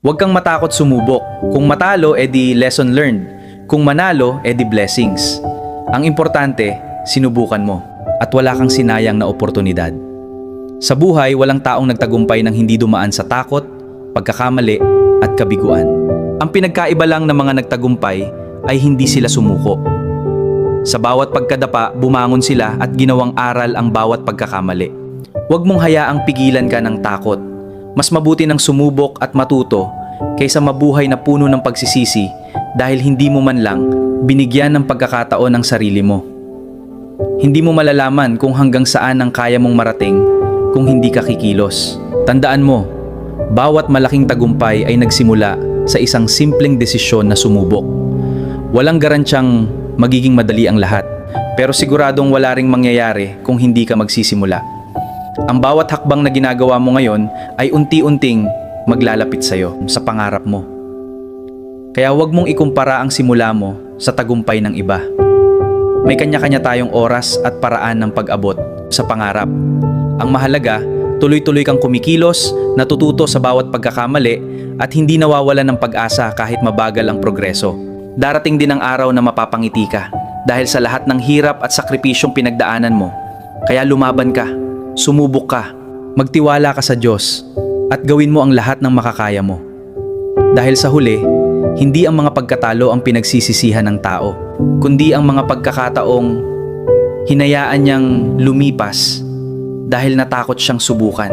Huwag kang matakot sumubok. Kung matalo, edi lesson learned. Kung manalo, edi blessings. Ang importante, sinubukan mo at wala kang sinayang na oportunidad. Sa buhay, walang taong nagtagumpay ng hindi dumaan sa takot, pagkakamali at kabiguan. Ang pinagkaiba lang ng mga nagtagumpay ay hindi sila sumuko. Sa bawat pagkadapa, bumangon sila at ginawang aral ang bawat pagkakamali. Huwag mong hayaang pigilan ka ng takot. Mas mabuti ng sumubok at matuto kaysa mabuhay na puno ng pagsisisi dahil hindi mo man lang binigyan ng pagkakataon ang sarili mo. Hindi mo malalaman kung hanggang saan ang kaya mong marating kung hindi ka kikilos. Tandaan mo, bawat malaking tagumpay ay nagsimula sa isang simpleng desisyon na sumubok. Walang garantyang magiging madali ang lahat, pero siguradong wala ring mangyayari kung hindi ka magsisimula. Ang bawat hakbang na ginagawa mo ngayon ay unti-unting maglalapit sa'yo, sa pangarap mo. Kaya huwag mong ikumpara ang simula mo sa tagumpay ng iba. May kanya-kanya tayong oras at paraan ng pag-abot sa pangarap. Ang mahalaga, tuloy-tuloy kang kumikilos, natututo sa bawat pagkakamali at hindi nawawalan ng pag-asa kahit mabagal ang progreso. Darating din ang araw na mapapangiti ka dahil sa lahat ng hirap at sakripisyong pinagdaanan mo. Kaya lumaban ka. Sumubok ka, magtiwala ka sa Diyos, at gawin mo ang lahat ng makakaya mo. Dahil sa huli, hindi ang mga pagkatalo ang pinagsisisihan ng tao, kundi ang mga pagkakataong hinayaan niyang lumipas dahil natakot siyang subukan.